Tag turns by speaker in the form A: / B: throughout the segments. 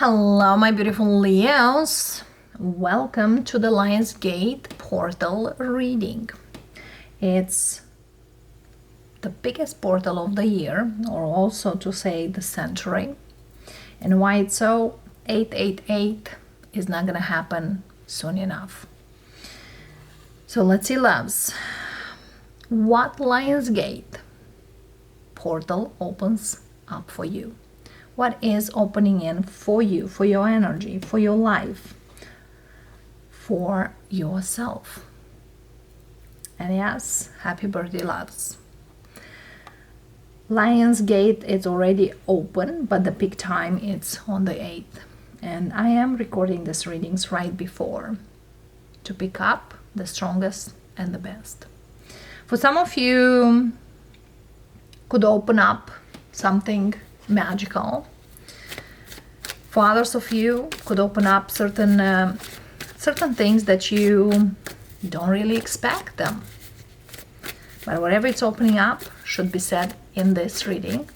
A: Hello, my beautiful Leos. Welcome to the Lionsgate portal reading. It's the biggest portal of the year, or also to say the century. And why it's so? 888 is not going to happen soon enough. So let's see, loves. What Lionsgate portal opens up for you? What is opening in for you, for your energy, for your life, for yourself? And yes, happy birthday, loves. Lionsgate is already open, but the peak time is on the 8th. And I am recording these readings right before to pick up the strongest and the best. For some of you, could open up something magical. For others of you, could open up certain things that you don't really expect them. But whatever it's opening up should be said in this reading.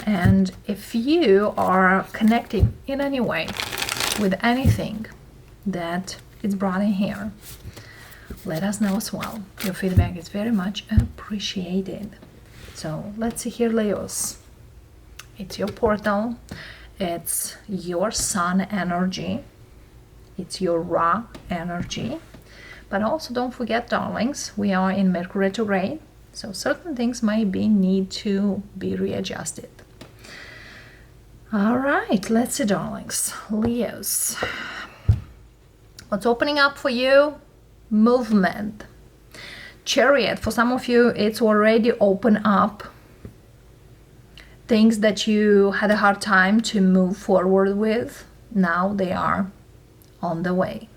A: And if you are connecting in any way with anything that is brought in here, let us know as well. Your feedback is very much appreciated. So let's see here, Leos. It's your portal. It's your sun energy. It's your raw energy. But also don't forget, darlings, we are in Mercury retrograde. So certain things might need to be readjusted. All right, let's see, darlings. Leos. What's opening up for you? Movement. Chariot. For some of you, it's already open up. Things that you had a hard time to move forward with, now they are on the way.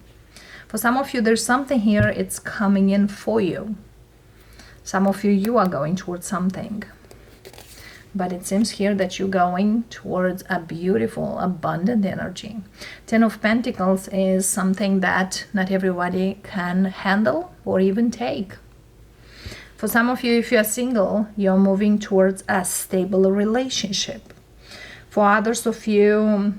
A: For some of you, there's something here, it's coming in for you. Some of you, you are going towards something. But it seems here that you're going towards a beautiful, abundant energy. Ten of Pentacles is something that not everybody can handle or even take. For some of you, if you are single, you're moving towards a stable relationship. For others of you,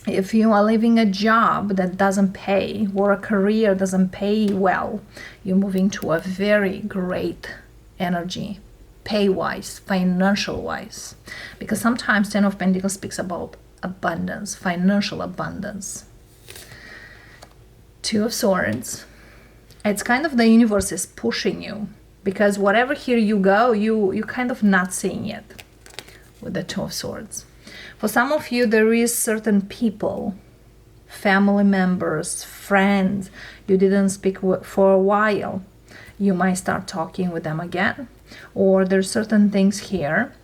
A: if you are living a job that doesn't pay or a career doesn't pay well, you're moving to a very great energy, pay-wise, financial-wise. Because sometimes Ten of Pentacles speaks about abundance, financial abundance. Two of Swords. It's kind of the universe is pushing you. Because whatever here you go, you kind of not seeing it with the Two of Swords. For some of you, there is certain people, family members, friends, you didn't speak for a while. You might start talking with them again. Or there's certain things here,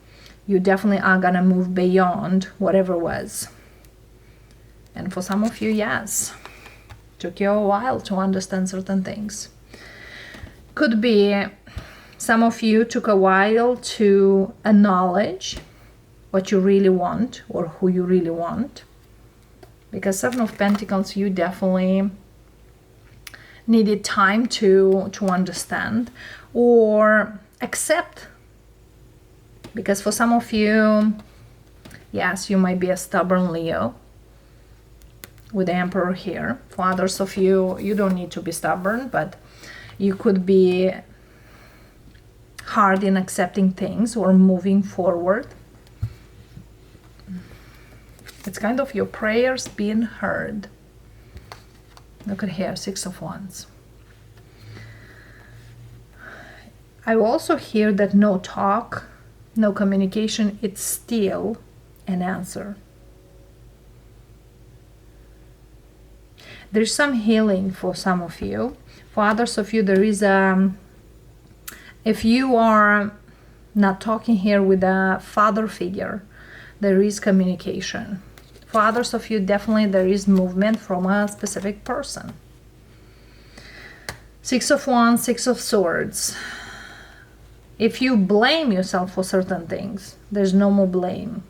A: you definitely are gonna move beyond whatever was. And for some of you, yes, took you a while to understand certain things. Could be some of you took a while to acknowledge what you really want or who you really want. Because Seven of Pentacles, you definitely needed time to understand or accept. Because for some of you, yes, you might be a stubborn Leo with the Emperor here. For others of you, you don't need to be stubborn, but you could be hard in accepting things or moving forward. It's kind of your prayers being heard. Look at here, Six of Wands. I also hear that no talk, no communication, it's still an answer. There's some healing for some of you. For others of you, there is if you are not talking here with a father figure, there is communication. For others of you, definitely there is movement from a specific person. Six of Wands, Six of Swords. If you blame yourself for certain things, there's no more blame.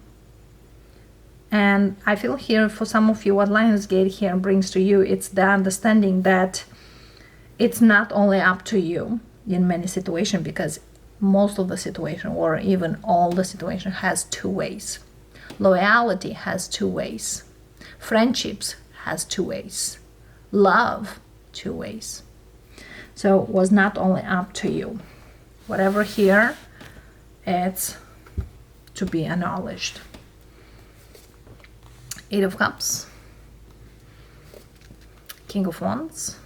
A: And I feel here for some of you, what Lionsgate here brings to you, it's the understanding that it's not only up to you in many situations, because most of the situation or even all the situation has two ways. Loyalty has two ways. Friendships has two ways. Love, two ways. So it was not only up to you. Whatever here, it's to be acknowledged. Eight of Cups. King of Wands.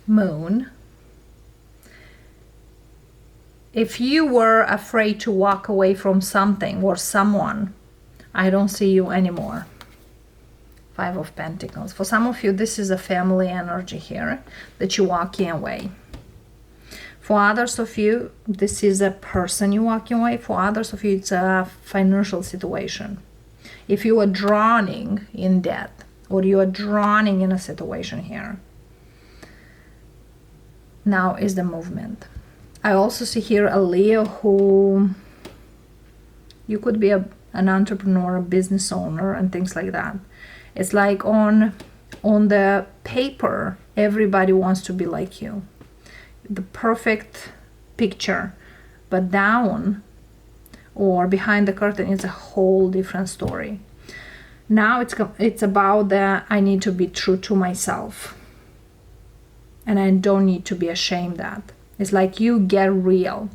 A: Moon. If you were afraid to walk away from something or someone, I don't see you anymore. Five of Pentacles. For some of you, this is a family energy here that you're walking away. For others of you, this is a person you're walking away. For others of you, it's a financial situation. If you are drowning in debt or you are drowning in a situation here, now is the movement. I also see here a Leo who, you could be an entrepreneur, a business owner and things like that. It's like on the paper, everybody wants to be like you. The perfect picture, but down or behind the curtain is a whole different story. Now it's about the I need to be true to myself. And I don't need to be ashamed that. It's like you get real.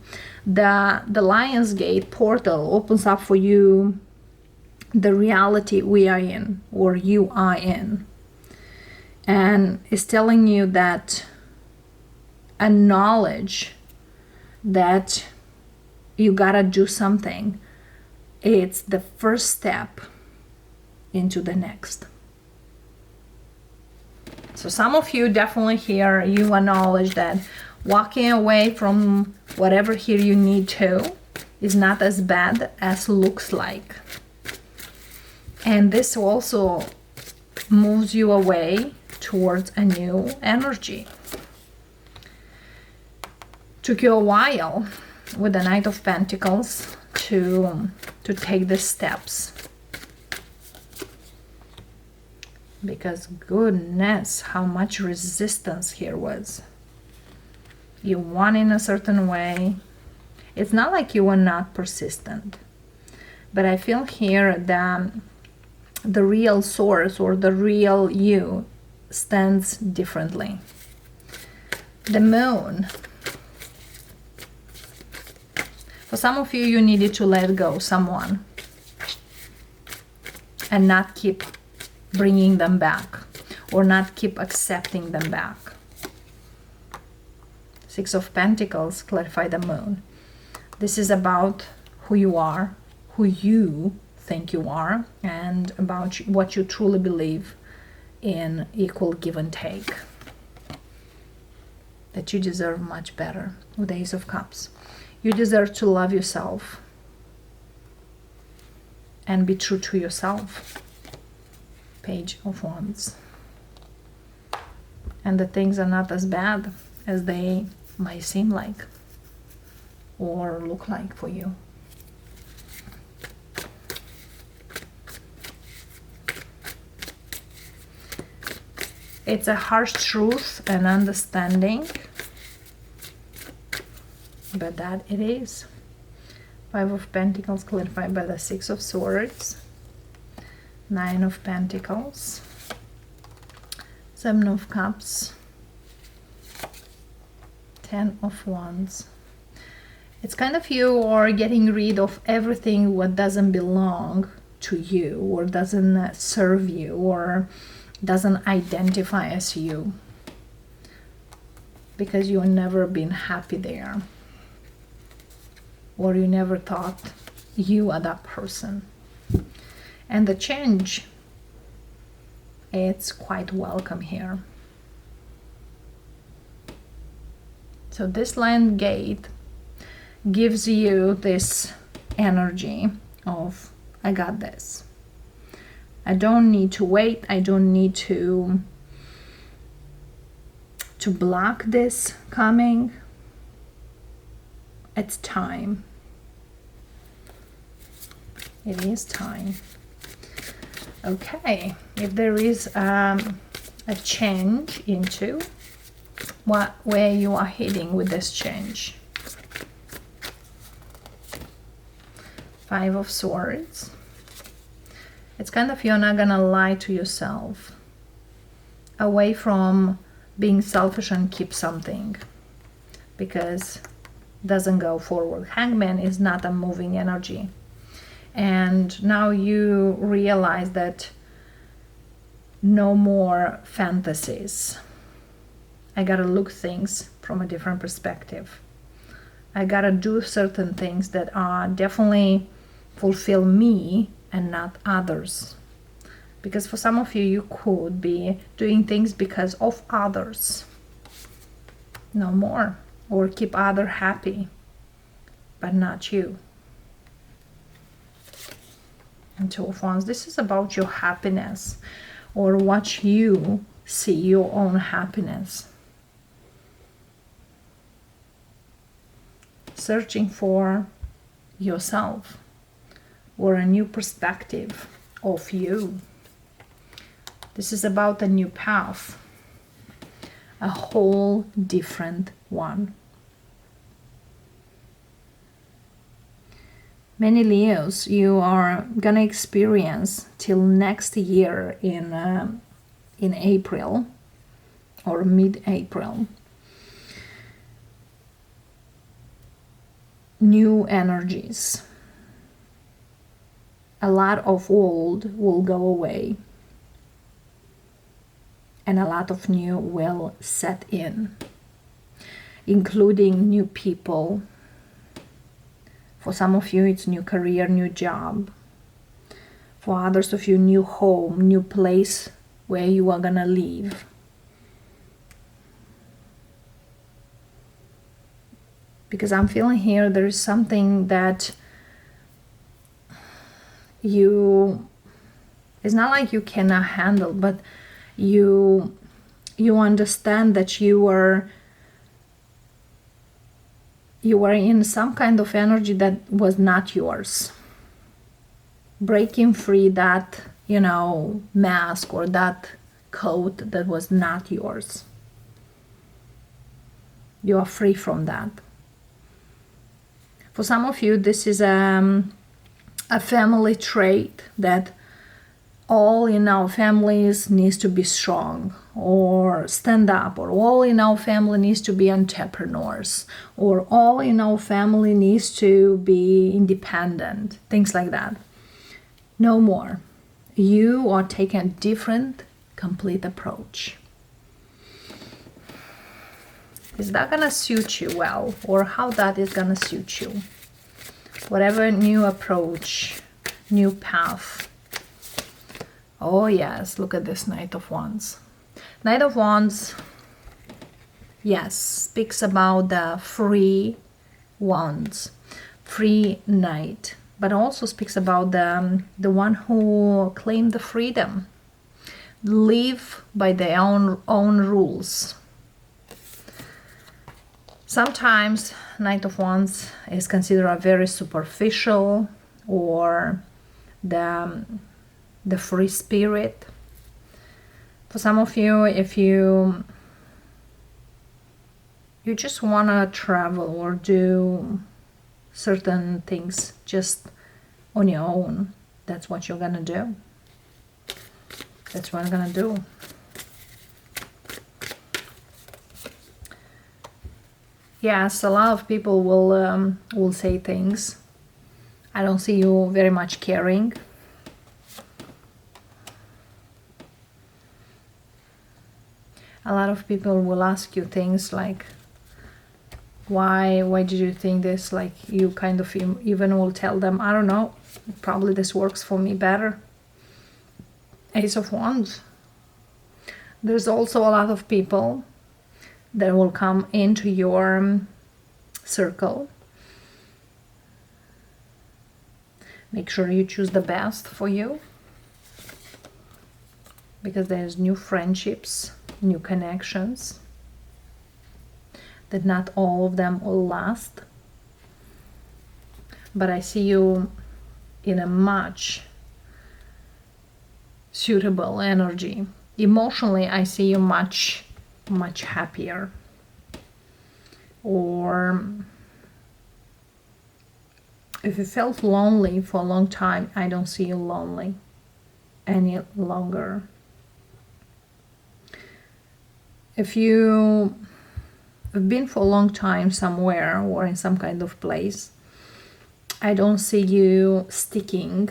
A: The Lionsgate portal opens up for you the reality we are in, or you are in. And it's telling you that acknowledge that you gotta do something. It's the first step into the next. So some of you definitely here, you acknowledge that walking away from whatever here you need to is not as bad as looks like. And this also moves you away towards a new energy. Took you a while with the Knight of Pentacles to take the steps. Because goodness, how much resistance here was. You want in a certain way. It's not like you were not persistent. But I feel here that the real source or the real you stands differently. The Moon. For some of you, you needed to let go someone and not keep bringing them back or not keep accepting them back. Six of Pentacles, clarify the Moon. This is about who you are, who you think you are, and about what you truly believe in equal give and take. That you deserve much better with the Ace of Cups. You deserve to love yourself and be true to yourself. Page of Wands. And the things are not as bad as they might seem like or look like for you. It's a harsh truth and understanding, but that it is. Five of Pentacles clarified by the Six of Swords. Nine of Pentacles. Seven of Cups. Ten of Wands. It's kind of you are getting rid of everything what doesn't belong to you or doesn't serve you or doesn't identify as you, because you've never been happy there or you never thought you are that person. And the change, it's quite welcome here. So this Lion Gate gives you this energy of I got this. I don't need to wait. I don't need to block this coming. It's time. It is time. Okay, if there is a change into where you are heading with this change. Five of Swords. It's kind of you're not gonna lie to yourself. Away from being selfish and keep something, because it doesn't go forward. Hangman is not a moving energy. And now you realize that no more fantasies. I gotta look things from a different perspective. I gotta do certain things that are definitely fulfill me and not others. Because for some of you, you could be doing things because of others. No more. Or keep other happy, but not you. And Two of Wands. This is about your happiness, or what you see, your own happiness. Searching for yourself, or a new perspective of you. This is about a new path, a whole different one. Many Leos, you are gonna experience till next year in April or mid-April, new energies. A lot of old will go away, and a lot of new will set in, including new people. For some of you, it's new career, new job. For others of you, new home, new place where you are gonna live. Because I'm feeling here there is something that it's not like you cannot handle, but you understand that you are in some kind of energy that was not yours. Breaking free that, mask or that coat that was not yours. You are free from that. For some of you, this is a family trait that all in our families needs to be strong or stand up, or all in our family needs to be entrepreneurs, or all in our family needs to be independent, things like that. No more. You are taking a different, complete approach. Is that gonna suit you well, or how that is gonna suit you? Whatever new approach, new path. Oh yes, look at this Knight of Wands. Knight of Wands, yes, speaks about the free wands, free knight, but also speaks about the one who claimed the freedom, live by their own rules. Sometimes Knight of Wands is considered a very superficial, or the free spirit. For some of you, if you just want to travel or do certain things just on your own, that's what you're gonna do. That's what I'm gonna do. Yes, a lot of people will say things. I don't see you very much caring. A lot of people will ask you things like, why did you think this? Like, you kind of even will tell them, I don't know, probably this works for me better. Ace of Wands. There's also a lot of people that will come into your circle. Make sure you choose the best for you, because there's new friendships, new connections, that not all of them will last. But I see you in a much suitable energy. Emotionally, I see you much happier, or If you felt lonely for a long time, I don't see you lonely any longer. If you have been for a long time somewhere or in some kind of place, I don't see you sticking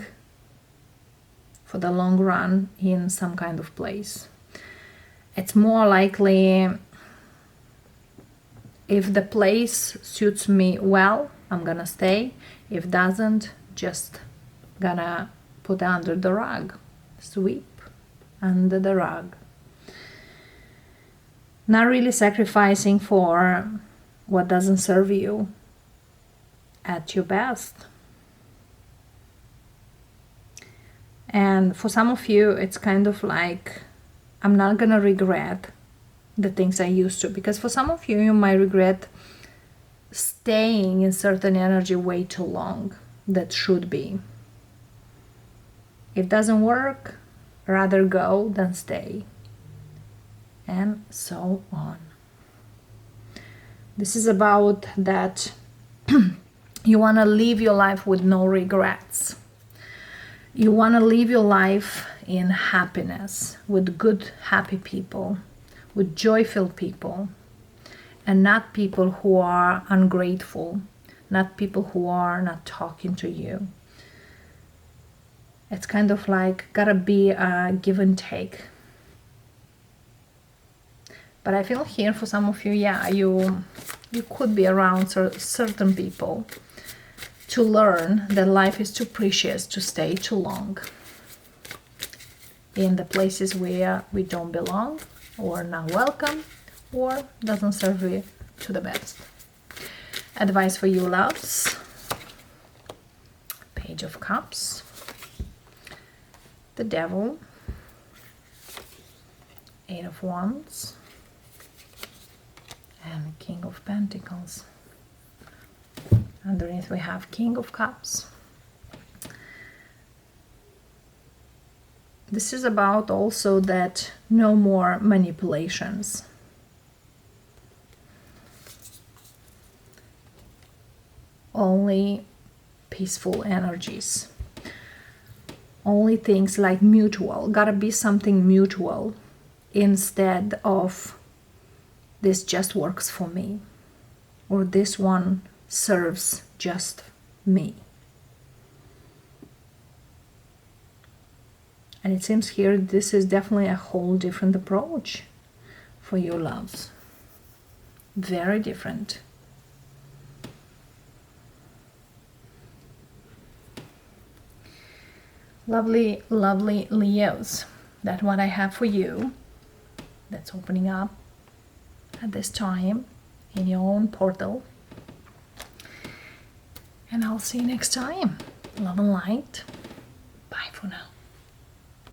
A: for the long run in some kind of place. It's more likely, if the place suits me well, I'm gonna stay. If doesn't, just gonna put under the rug, sweep under the rug. Not really sacrificing for what doesn't serve you at your best. And for some of you, it's kind of like, I'm not gonna regret the things I used to, because for some of you, you might regret staying in certain energy way too long. That should be. If it doesn't work, rather go than stay. And so on. This is about that you want to live your life with no regrets. You want to live your life in happiness, with good, happy people, with joyful people, and not people who are ungrateful, not people who are not talking to you. It's kind of like gotta be a give and take. But I feel here for some of you, yeah, you could be around certain people to learn that life is too precious to stay too long in the places where we don't belong or not welcome or doesn't serve you to the best. Advice for you, loves. Page of Cups, the Devil, Eight of Wands, and King of Pentacles. Underneath we have King of Cups. This is about also that no more manipulations. Only peaceful energies. Only things like mutual. Gotta be something mutual instead of this just works for me, or this one serves just me. And it seems here this is definitely a whole different approach for your loves. Very different. Lovely, lovely Leos. That's what I have for you. That's opening up at this time in your own portal. And I'll see you next time. Love and light. Bye for now.